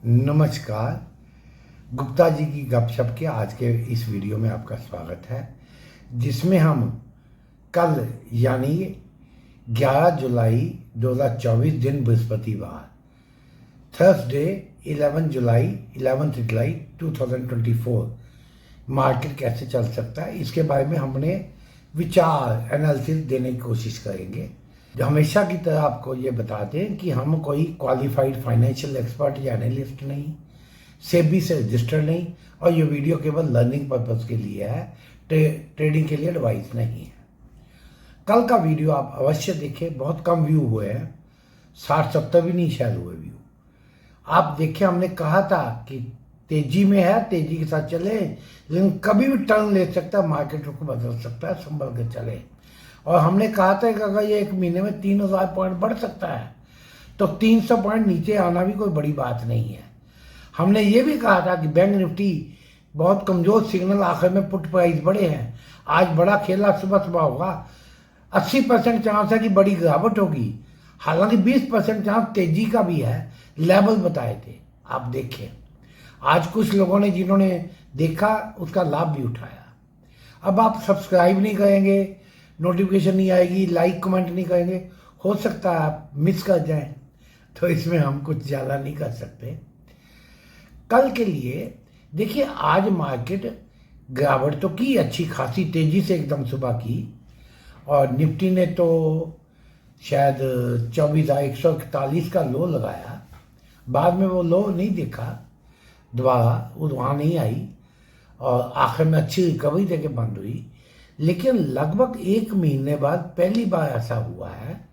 नमस्कार। गुप्ता जी की गपशप के आज के इस वीडियो में आपका स्वागत है, जिसमें हम कल यानी 11 जुलाई 2024 दिन बृहस्पतिवार थर्सडे 11 जुलाई 2024 मार्केट कैसे चल सकता है इसके बारे में हमने विचार एनालिसिस देने की कोशिश करेंगे। जो हमेशा की तरह आपको ये बता दें कि हम कोई क्वालिफाइड फाइनेंशियल एक्सपर्ट या एनालिस्ट नहीं, सेबी से रजिस्टर नहीं, और ये वीडियो केवल लर्निंग पर्पस के लिए है, ट्रेडिंग के लिए एडवाइस नहीं है। कल का वीडियो आप अवश्य देखें, बहुत कम व्यू हुए हैं, 60-70 भी नहीं शायद हुए व्यू। आप देखें, हमने कहा था कि तेजी में है, तेजी के साथ चले, लेकिन कभी भी टर्न ले सकता है, मार्केट को बदल सकता है, संभल के चले। और हमने कहा था कि अगर ये एक महीने में 3000 पॉइंट बढ़ सकता है तो 300 पॉइंट नीचे आना भी कोई बड़ी बात नहीं है। हमने ये भी कहा था कि बैंक निफ्टी बहुत कमजोर सिग्नल, आखिर में पुट प्राइस बड़े हैं, आज बड़ा खेला सुबह सुबह होगा, 80% चांस है कि बड़ी गिरावट होगी, हालांकि 20% चांस तेजी का भी है, लेवल बताए थे। आप देखें, आज कुछ लोगों ने जिन्होंने देखा उसका लाभ भी उठाया। अब आप सब्सक्राइब नहीं करेंगे, नोटिफिकेशन नहीं आएगी, लाइक कमेंट नहीं करेंगे, हो सकता है आप मिस कर जाएं, तो इसमें हम कुछ ज़्यादा नहीं कर सकते। कल के लिए देखिए, आज मार्केट गिरावट तो की अच्छी खासी तेजी से एकदम सुबह की, और निफ्टी ने तो शायद 24,141 का लो लगाया, बाद में वो लो नहीं देखा, दोबारा वहाँ नहीं आई, और आखिर में अच्छी रिकवरी देके बंद हुई। लेकिन लगभग एक महीने बाद पहली बार ऐसा हुआ है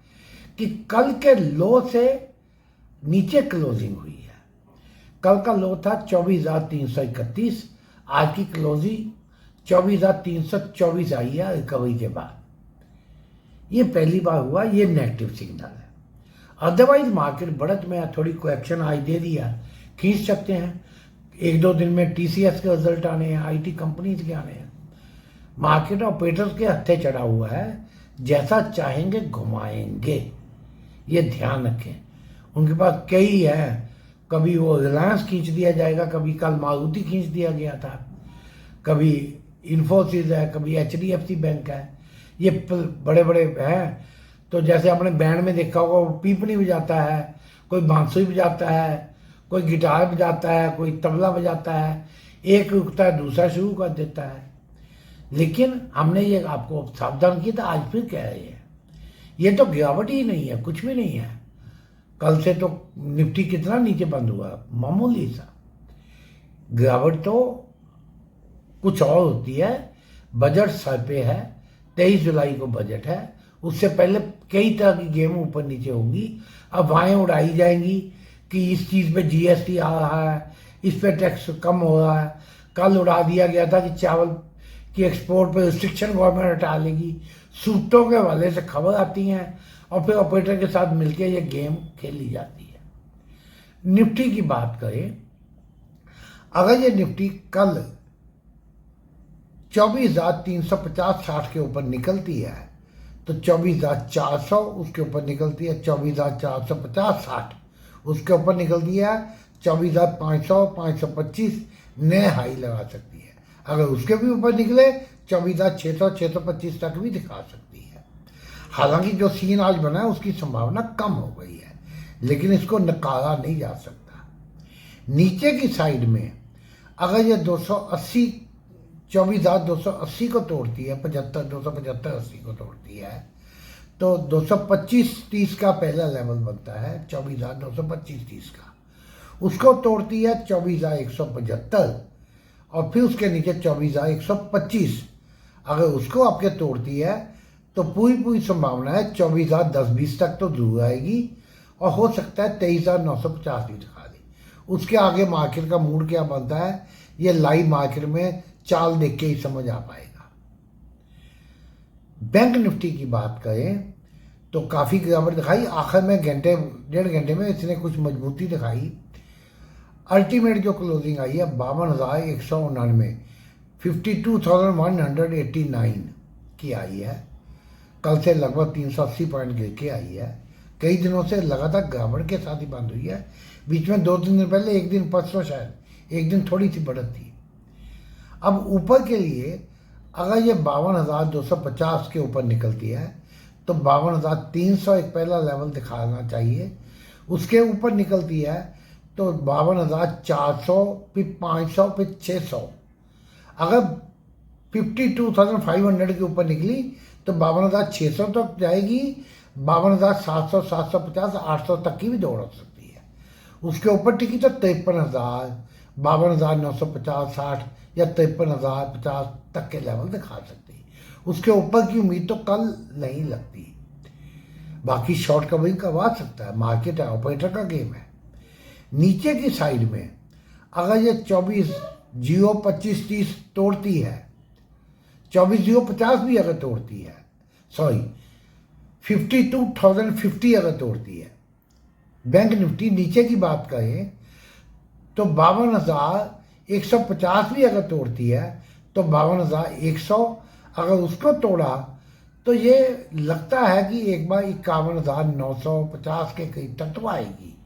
कि कल के लो से नीचे क्लोजिंग हुई है। कल का लो था 24,331, आज की क्लोजिंग 24,324 आई है रिकवरी के बाद। ये पहली बार हुआ, ये नेगेटिव सिग्नल है। अदरवाइज मार्केट बढ़त में थोड़ी कोएक्शन आज दे दिया, खींच सकते हैं। एक दो दिन में टीसीएस के रिजल्ट आने हैं, आईटी कंपनीज के आने हैं, मार्केट ऑपरेटर्स के हत्थे चढ़ा हुआ है, जैसा चाहेंगे घुमाएंगे, ये ध्यान रखें। उनके पास कई है, कभी वो रिलायंस खींच दिया जाएगा, कभी कल मारुति खींच दिया गया था, कभी इन्फोसिस है, कभी एचडीएफसी बैंक है, ये बड़े बड़े हैं। तो जैसे आपने बैंड में देखा होगा, वो पीपनी बजाता है, कोई बांसुरी बजाता है, कोई गिटार बजाता है, कोई तबला बजाता है, एक रुकता है दूसरा शुरू कर देता है। लेकिन हमने ये आपको सावधान किया था, आज फिर कह रहे हैं, ये तो गिरावट ही नहीं है, कुछ भी नहीं है। कल से तो निफ्टी कितना नीचे बंद हुआ, मामूली सा। गिरावट तो कुछ और होती है। बजट सर पे है, 23 जुलाई को बजट है, उससे पहले कई तरह की गेम ऊपर नीचे होंगी। अब वाएं उड़ाई जाएंगी कि इस चीज़ पे जीएसटी आ रहा है, इस पे टैक्स कम हो रहा है। कल उड़ा दिया गया था कि चावल कि एक्सपोर्ट पे रिस्ट्रिक्शन गवर्नमेंट हटा लेगी। सूत्रों के हवाले से खबर आती हैं और फिर ऑपरेटर के साथ मिलकर ये गेम खेली जाती है। निफ्टी की बात करें, अगर ये निफ्टी कल 24,350-60 के ऊपर निकलती है तो 24,400 उसके ऊपर निकलती है, 24,450-60 उसके ऊपर निकलती है, 24,500-525 नए हाई लगा सकती है। अगर उसके भी ऊपर निकले 24,600-625 तक भी दिखा सकती है। हालांकि जो सीन आज बना है उसकी संभावना कम हो गई है, लेकिन इसको नकारा नहीं जा सकता। नीचे की साइड में अगर ये 280 24,280 को तोड़ती है, 275-80 को तोड़ती है, तो 225-30 का पहला लेवल बनता है, 24,225-30 का। उसको तोड़ती है 24,175, और फिर उसके नीचे 24,125। अगर उसको आपके तोड़ती है तो पूरी संभावना है 24,010-20 तक तो दूर आएगी, और हो सकता है 23,950 भी दिखा दी। उसके आगे मार्केट का मूड क्या बनता है, ये लाइव मार्केट में चाल देख के ही समझ आ पाएगा। बैंक निफ्टी की बात करें तो काफ़ी गिरावट दिखाई, आखिर में डेढ़ घंटे में इसने कुछ मजबूती दिखाई। अल्टीमेट जो क्लोजिंग आई है 52,199, 52,189 की आई है। कल से लगभग 380 पॉइंट गिर के आई है। कई दिनों से लगातार गिरावट के साथ ही बंद हुई है। बीच में 2-3 दिन पहले, एक दिन परसों शायद, एक दिन थोड़ी सी बढ़त थी। अब ऊपर के लिए अगर ये 52,250 के ऊपर निकलती है तो 52,300 एक पहला लेवल दिखाना चाहिए। उसके ऊपर निकलती है तो 52,400, फिर 500, फिर 600। अगर 52,500 के ऊपर निकली तो 52,600 तक जाएगी। 52,700, 750, 800 तक की भी दौड़ हो सकती है। उसके ऊपर टिकी तो 53,000, 52,950, 60 या 53,050 तक के लेवल दिखा सकती है। उसके ऊपर की उम्मीद तो कल नहीं लगती। बाकी शॉर्ट कवरिंग करवा सकता है, मार्केट है, ऑपरेटर का गेम है। नीचे की साइड में अगर ये 24 जियो 25-30 तोड़ती है, 24,050 भी अगर तोड़ती है, सॉरी 52,050 अगर तोड़ती है, बैंक निफ्टी नीचे की बात करें तो 52,150 भी अगर तोड़ती है तो 52,100 अगर उसको तोड़ा तो ये लगता है कि एक बार 51,950 के करीब तक तो आएगी।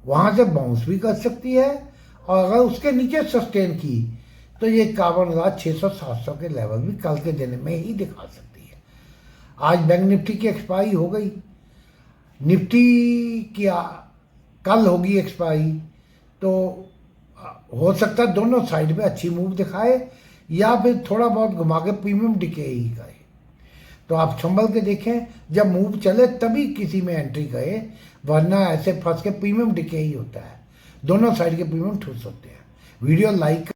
वहाँ से बाउंस भी कर सकती है, और अगर उसके नीचे सस्टेन की तो ये 51,600-700 के लेवल भी कल के दिन में ही दिखा सकती है। आज बैंक निफ्टी की एक्सपायरी हो गई, निफ्टी की कल होगी एक्सपायरी, तो हो सकता है दोनों साइड में अच्छी मूव दिखाए या फिर थोड़ा बहुत घुमा के प्रीमियम डिके ही करे। तो आप संभल के देखें, जब मूव चले तभी किसी में एंट्री करें, वरना ऐसे फंस के प्रीमियम डिके ही होता है। दोनों साइड के प्रीमियम ठूस होते हैं। Video like